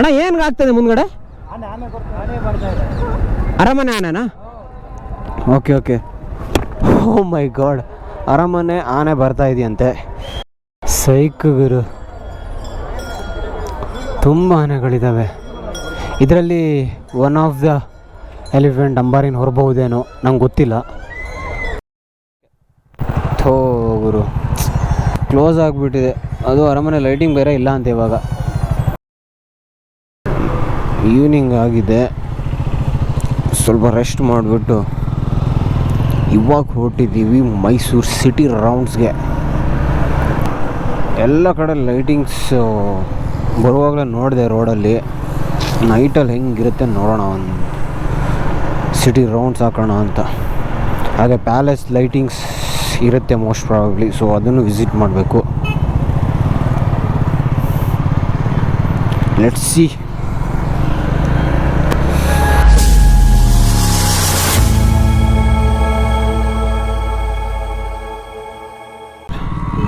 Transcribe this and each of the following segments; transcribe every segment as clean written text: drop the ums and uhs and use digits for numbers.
ಅಣ್ಣ ಏನಾಗ್ತದೆ ಮುಂದ್ಗಡೆ? ಅರಮನೆ ಆನೆನಾ? Okay okay. Oh my god, ಅರಮನೆ ಆನೆ ಬರ್ತಾ ಇದೆಯಂತೆ. ಸೈಕ್ ಗುರು, ತುಂಬ ಆನೆಗಳಿದ್ದಾವೆ ಇದರಲ್ಲಿ. ಒನ್ ಆಫ್ ದ ಎಲಿಫೆಂಟ್ ಅಂಬಾರಿನ ಹೊರಬಹುದೇನೋ, ನಂಗೆ ಗೊತ್ತಿಲ್ಲ. ಥೋ ಗುರು, ಕ್ಲೋಸ್ ಆಗಿಬಿಟ್ಟಿದೆ ಅದು. ಅರಮನೆ ಲೈಟಿಂಗ್ ಬೇರೆ ಇಲ್ಲ ಅಂತ ಇವಾಗ. ಈವ್ನಿಂಗ್ ಆಗಿದೆ, ಸ್ವಲ್ಪ ರೆಸ್ಟ್ ಮಾಡಿಬಿಟ್ಟು ಇವಾಗ ಹೊರಟಿದ್ದೀವಿ ಮೈಸೂರು ಸಿಟಿ ರೌಂಡ್ಸ್ಗೆ. ಎಲ್ಲ ಕಡೆ ಲೈಟಿಂಗ್ಸ್ ಬರುವಾಗಲೇ ನೋಡಿದೆ ರೋಡಲ್ಲಿ. ನೈಟಲ್ಲಿ ಹೆಂಗಿರುತ್ತೆ ನೋಡೋಣ, ಒಂದು ಸಿಟಿ ರೌಂಡ್ಸ್ ಹಾಕೋಣ ಅಂತ. ಹಾಗೆ ಪ್ಯಾಲೇಸ್ ಲೈಟಿಂಗ್ಸ್ ಇರುತ್ತೆ ಮೋಸ್ಟ್ ಪ್ರಾಬಬ್ಲಿ, ಸೊ ಅದನ್ನು ವಿಸಿಟ್ ಮಾಡಬೇಕು. Let's see.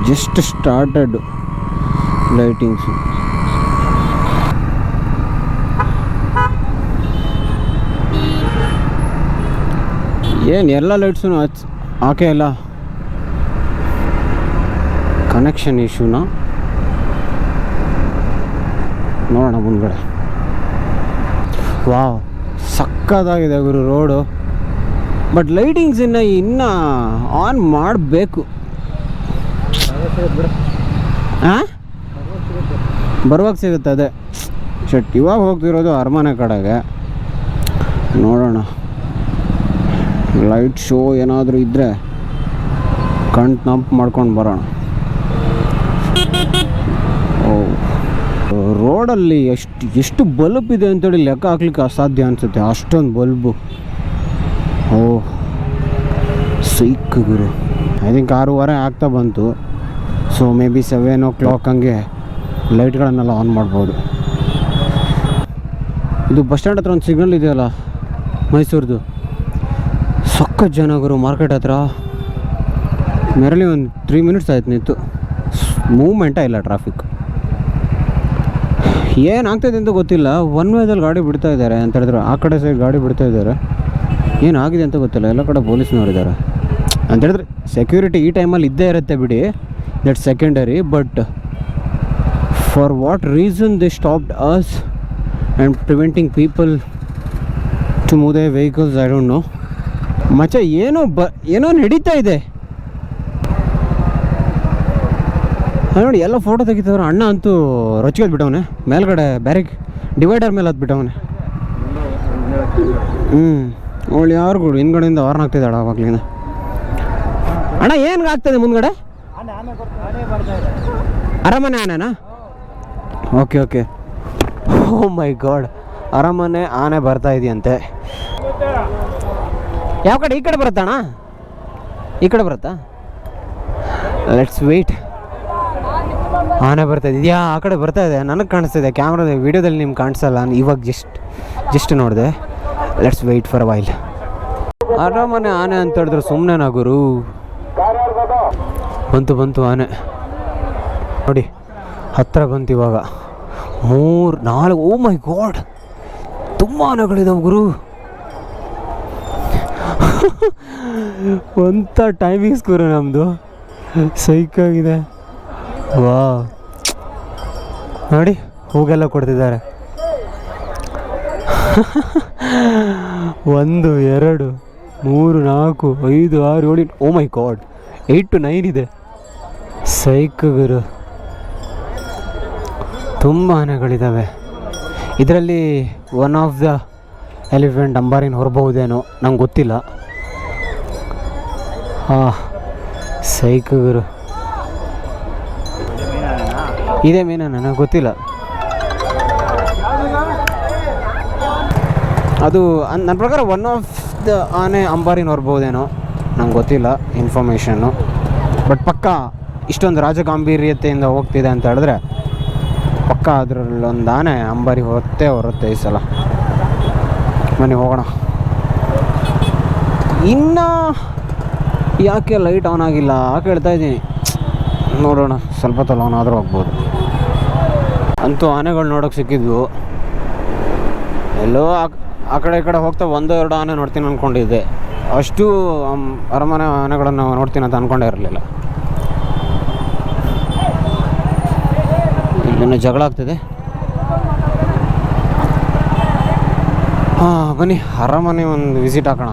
Just started lightings. ಏನು ಎಲ್ಲ ಲೈಟ್ಸು ಹಾಕೇ ಇಲ್ಲ. ಕನೆಕ್ಷನ್ ಇಶ್ಯೂನಾ ನೋಡೋಣ ಮುಂದ್ಗಡೆ. ವಾವ್, ಸಕ್ಕತ್ತಾಗಿದೆ ಗುರು ರೋಡು. ಬಟ್ ಲೈಟಿಂಗ್ಸ್ ಇನ್ನೂ ಆನ್ ಮಾಡಬೇಕು. ಹಾಂ, ಬರುವಾಗ ಸಿಗುತ್ತೆ ಅದೇ. ಶಟ್, ಇವಾಗ ಹೋಗ್ತಿರೋದು ಅರಮನೆ ಕಡೆಗೆ. ನೋಡೋಣ ಲೈಟ್ ಶೋ ಏನಾದರೂ ಇದ್ದರೆ ಕಣ್ ತಂಪು ಮಾಡ್ಕೊಂಡು ಬರೋಣ. ಓ, ರೋಡಲ್ಲಿ ಎಷ್ಟು ಬಲ್ಬ್ ಇದೆ ಅಂತೇಳಿ ಲೆಕ್ಕ ಹಾಕ್ಲಿಕ್ಕೆ ಅಸಾಧ್ಯ ಅನಿಸುತ್ತೆ, ಅಷ್ಟೊಂದು ಬಲ್ಬು. ಓ ಸೈಕ್ ಗುರು. ಐ ಥಿಂಕ್ 6:30 ಆಗ್ತಾ ಬಂತು. ಸೊ ಮೇ ಬಿ 7 o'clock ಹಂಗೆ ಲೈಟ್ಗಳನ್ನೆಲ್ಲ ಆನ್ ಮಾಡ್ಬೋದು. ಇದು ಬಸ್ ಸ್ಟ್ಯಾಂಡ್ ಹತ್ರ ಒಂದು ಸಿಗ್ನಲ್ ಇದೆಯಲ್ಲ ಮೈಸೂರ್ದು, ಸಕ್ಕ ಜನ ಗುರು. ಮಾರ್ಕೆಟ್ ಹತ್ರ ಮೆರಳಿ ಒಂದು 3 minutes ಆಯ್ತು ನಿಂತು. ಮೂವ್ಮೆಂಟೇ ಇಲ್ಲ, ಟ್ರಾಫಿಕ್. ಏನಾಗ್ತಾಯಿದೆ ಅಂತ ಗೊತ್ತಿಲ್ಲ. ಒನ್ ವೇದಲ್ಲಿ ಗಾಡಿ ಬಿಡ್ತಾ ಇದ್ದಾರೆ ಅಂತ ಹೇಳಿದ್ರು, ಆ ಕಡೆ ಸೈಡ್ ಗಾಡಿ ಬಿಡ್ತಾ ಇದ್ದಾರೆ. ಏನಾಗಿದೆ ಅಂತ ಗೊತ್ತಿಲ್ಲ. ಎಲ್ಲ ಕಡೆ ಪೊಲೀಸ್ನವರಿದ್ದಾರೆ ಅಂತ ಹೇಳಿದ್ರೆ. ಸೆಕ್ಯೂರಿಟಿ ಈ ಟೈಮಲ್ಲಿ ಇದ್ದೇ ಇರುತ್ತೆ ಬಿಡಿ, that secondary. But for what reason they stopped us and preventing people to move their vehicles, I don't know. ಮಚ್ಚ ಏನೋ ನಡೀತಾ ಇದೆ ನೋಡಿ. ಎಲ್ಲ ಫೋಟೋ ತೆಗಿತವ್ರೆ. ಅಣ್ಣ ಅಂತೂ ರೊಚ್ಚಿಗೆ ಬಿಟ್ಟವನೆ ಮೇಲ್ಗಡೆ, ಬ್ಯಾರಿಕ್ ಡಿವೈಡರ್ ಮೇಲೆ ಹತ್ಬಿಟ್ಟವನೆ. ಅವಳು ಯಾರಿಗೂ ಹಿಂದ್ಗಡೆಯಿಂದ ವಾರ್ನ್ ಆಗ್ತಿದ್ದಾಳೆ ಆವಾಗಲಿಂದ. ಅಣ್ಣ ಏನಾಗ್ತದೆ ಮುಂದ್ಗಡೆ? ಅರಮನೆ ಆನೆನಾ? Okay okay. Oh my god, ಅರಮನೆ ಆನೆ ಬರ್ತಾ ಇದೆಯಂತೆ. ಯಾವ ಕಡೆ? ಈ ಕಡೆ ಬರುತ್ತಾ ಅಣ್ಣ? ಈ ಕಡೆ ಬರುತ್ತಾ? Let's wait. ಆನೆ ಬರ್ತಾ ಇದೆಯಾ? ಆ ಕಡೆ ಬರ್ತಾ ಇದೆ, ನನಗೆ ಕಾಣಿಸ್ತಿದೆ ಕ್ಯಾಮ್ರಾದ ವೀಡಿಯೋದಲ್ಲಿ. ನಿಮ್ಗೆ ಕಾಣಿಸಲ್ಲ, ಇವಾಗ ಜಸ್ಟ್ ನೋಡಿದೆ. Let's wait for a while. ಅರಮನೆ ಆನೆ ಅಂತ ಹೇಳಿದ್ರೆ ಸುಮ್ಮನೆ ಗುರು. ಬಂತು ಆನೆ ನೋಡಿ, ಹತ್ತಿರ ಬಂತು ಇವಾಗ. 3 4 ಓ ಮೈ ಗಾಡ್, ತುಂಬ ಆನೆಗಳಿದಾವೆ ಗುರು. ಒಂಥ ಟೈಮಿಂಗ್ಸ್ ಗುರು ನಮ್ಮದು, ಸೈಕಾಗಿದೆ. ವಾ ನೋಡಿ, ಹೂಗೆಲ್ಲ ಕೊಡ್ತಿದ್ದಾರೆ. 1 2 3 4 5 6 7 ಓ ಮೈ ಗಾಡ್, 8 to 9 ಇದೆ. ಸೈಕ್ ಗುರು, ತುಂಬ ಆನೆಗಳಿದ್ದಾವೆ ಇದರಲ್ಲಿ. ಒನ್ ಆಫ್ ದ ಎಲಿಫೆಂಟ್ ಅಂಬಾರಿನ ಹೊರಬಹುದೇನೋ, ನಂಗೆ ಗೊತ್ತಿಲ್ಲ. ಸೈಕ್ ಗುರು, ಇದೇ ಮೀನ ನನಗೆ ಗೊತ್ತಿಲ್ಲ. ಅದು ನನ್ನ ಪ್ರಕಾರ ಒನ್ ಆಫ್ ದ ಆನೆ ಅಂಬಾರಿನ ಹೊರಬಹುದೇನೋ, ನಂಗೆ ಗೊತ್ತಿಲ್ಲ ಇನ್ಫಾರ್ಮೇಷನ್ನು. ಬಟ್ ಪಕ್ಕ ಇಷ್ಟೊಂದು ರಾಜಗಾಂಭೀರ್ಯತೆಯಿಂದ ಹೋಗ್ತಿದೆ ಅಂತ ಹೇಳಿದ್ರೆ ಪಕ್ಕ ಅದರಲ್ಲೊಂದು ಆನೆ ಅಂಬಾರಿ ಹೊರುತ್ತೆ ಈ ಸಲ. ಬನ್ನಿ ಹೋಗೋಣ. ಇನ್ನು ಯಾಕೆ ಲೈಟ್ ಆನ್ ಆಗಿಲ್ಲ ಕೇಳ್ತಾ ಇದ್ದೀನಿ. ನೋಡೋಣ, ಸ್ವಲ್ಪ ಹೊತ್ತಲ್ಲಿ ಆನ್ ಆದರೂ ಹೋಗ್ಬೋದು. ಅಂತೂ ಆನೆಗಳು ನೋಡೋಕೆ ಸಿಕ್ಕಿದ್ವು. ಎಲ್ಲೋ ಆ ಕಡೆ ಈ ಕಡೆ ಹೋಗ್ತಾ ಒಂದು ಎರಡು ಆನೆ ನೋಡ್ತೀನಿ ಅಂದ್ಕೊಂಡಿದ್ದೆ, ಅಷ್ಟು ಅರಮನೆ ಆನೆಗಳನ್ನು ನೋಡ್ತೀನಿ ಅಂತ ಅಂದ್ಕೊಂಡೇ ಇರಲಿಲ್ಲ. ಇಲ್ಲಿನ ಜಗಳ ಆಗ್ತಿದೆ. ಹಾಂ, ಬನ್ನಿ ಅರಮನೆ ಒಂದು ವಿಸಿಟ್ ಹಾಕೋಣ.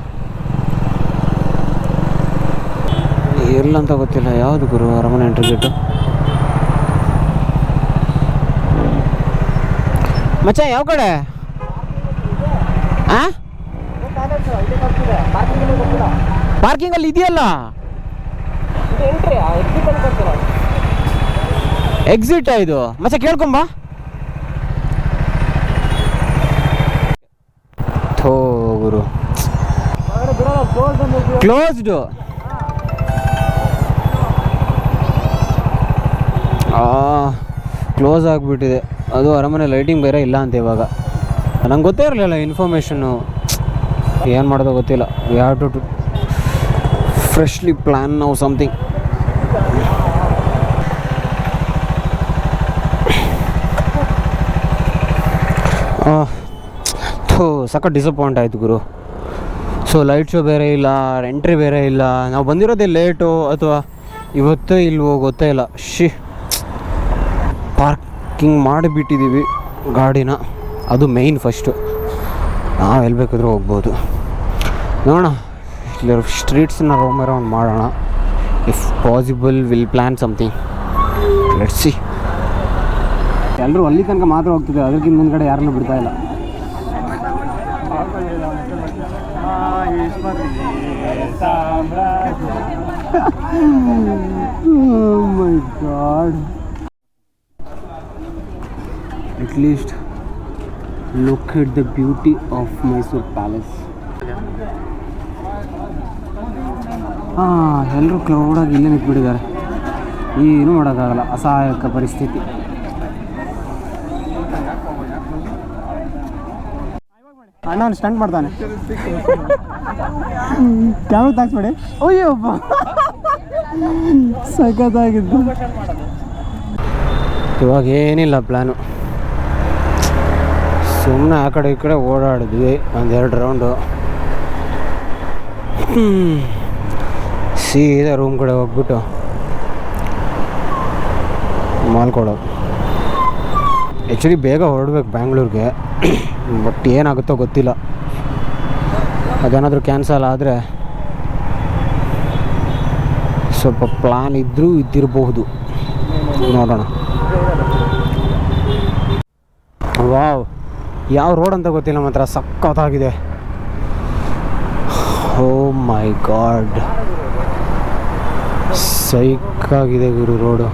ಎಲ್ಲಂತ ಗೊತ್ತಿಲ್ಲ, ಯಾವುದು ಗುರು ಅರಮನೆ ಎಂಟ್ರಿ ಗೇಟು? ಮಚ್ಚ ಯಾವ ಕಡೆ? ಪಾರ್ಕಿಂಗಲ್ಲಿ ಇದೆಯಲ್ಲ, ಎಕ್ಸಿಟ್ ಇದು ಮಚ್ಚ, ಕೇಳ್ಕೊಂಬ. ಥೋ ಗುರು, ಕ್ಲೋಸ್ಡು. ಕ್ಲೋಸ್ ಆಗಿಬಿಟ್ಟಿದೆ. ಅದು ಅರಮನೆ ಲೈಟಿಂಗ್ ಬೇರೆ ಇಲ್ಲ ಅಂತ ಇವಾಗ. ನಂಗೆ ಗೊತ್ತೇ ಇರಲಿಲ್ಲ ಇನ್ಫಾರ್ಮೇಷನ್ನು, ಏನು ಮಾಡೋದು ಗೊತ್ತಿಲ್ಲ. We have to freshly plan now something. ಸಖತ್ ಡಿಸಪಾಯಿಂಟ್ ಆಯಿತು ಗುರು. ಸೊ ಲೈಟ್ ಶೋ ಬೇರೆ ಇಲ್ಲ, ಎಂಟ್ರಿ ಬೇರೆ ಇಲ್ಲ. ನಾವು ಬಂದಿರೋದೇ ಲೇಟು ಅಥವಾ ಇವತ್ತೇ ಇಲ್ವೋ ಗೊತ್ತೇ ಇಲ್ಲ. ಪಾರ್ಕಿಂಗ್ ಮಾಡಿಬಿಟ್ಟಿದ್ದೀವಿ ಗಾಡಿನ, ಅದು ಮೇಯ್ನ್ ಫಸ್ಟು. ನಾವು ಎಲ್ಲಿ ಬೇಕಾದರೂ ಹೋಗ್ಬೋದು. ನೋಡೋಣ, ಇಲ್ಲಿ ಸ್ಟ್ರೀಟ್ಸನ್ನ ರೋಮ್ ಅರೌಂಡ್ ಮಾಡೋಣ. If possible will plan something. Let's see. ಎಲ್ಲರೂ ಅಲ್ಲಿ ತನಕ ಮಾತ್ರ ಹೋಗ್ತಿದ್ದೆ, ಅದಕ್ಕಿಂತ ಮುಂದ್ಗಡೆ ಯಾರನ್ನೂ ಬಿಡ್ತಾ ಇಲ್ಲ. Oh my God. At least look at the beauty of Mysore Palace. ಎಲ್ಲರೂ ಕ್ರೌಡಾಗಿ ಇಲ್ಲೇ ನಿಂತ್ಬಿಟ್ಟಿದ್ದಾರೆ. ಏನೂ ಮಾಡೋಕ್ಕಾಗಲ್ಲ, ಅಸಹಾಯಕ ಪರಿಸ್ಥಿತಿ. ಅಣ್ಣ ಅವ್ನು ಸ್ಟಂಟ್ ಮಾಡ್ತಾನೆ. ಕ್ಯಾಮ್ರಾ ತಾಕ್ಸ್ಬೇಡಿ. ಅಯ್ಯಪ್ಪ, ಸಖತ್ತಾಗಿದ್ದು. ಇವಾಗ ಏನಿಲ್ಲ ಪ್ಲ್ಯಾನು, ಸುಮ್ಮನೆ ಆ ಕಡೆ ಈ ಕಡೆ ಓಡಾಡಿದ್ವಿ ಒಂದೆರಡು ರೌಂಡು. ಸೀದಾ ರೂಮ್ ಕಡೆ ಹೋಗ್ಬಿಟ್ಟು ಮಾಲ್ಕೊಡೋದು. ಆ್ಯಕ್ಚುಲಿ ಬೇಗ ಹೊರಡ್ಬೇಕು ಬ್ಯಾಂಗ್ಳೂರಿಗೆ, ಬಟ್ ಏನಾಗುತ್ತೋ ಗೊತ್ತಿಲ್ಲ. ಅದೇನಾದರೂ ಕ್ಯಾನ್ಸಲ್ ಆದರೆ ಸ್ವಲ್ಪ ಪ್ಲ್ಯಾನ್ ಇದ್ದಿರಬಹುದು, ನೋಡೋಣ. ವಾವ್, ಯಾವ ರೋಡ್ ಅಂತ ಗೊತ್ತಿಲ್ಲ, ಮಾತ್ರ ಸಖತ್ತಾಗಿದೆ. ಓ my god, ಸೈಕಾಗಿದೆ Guru road.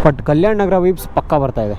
But ಕಲ್ಯಾಣ ನಗರ ವೀಬ್ಸ್ ಪಕ್ಕ ಬರ್ತಾಯಿದೆ.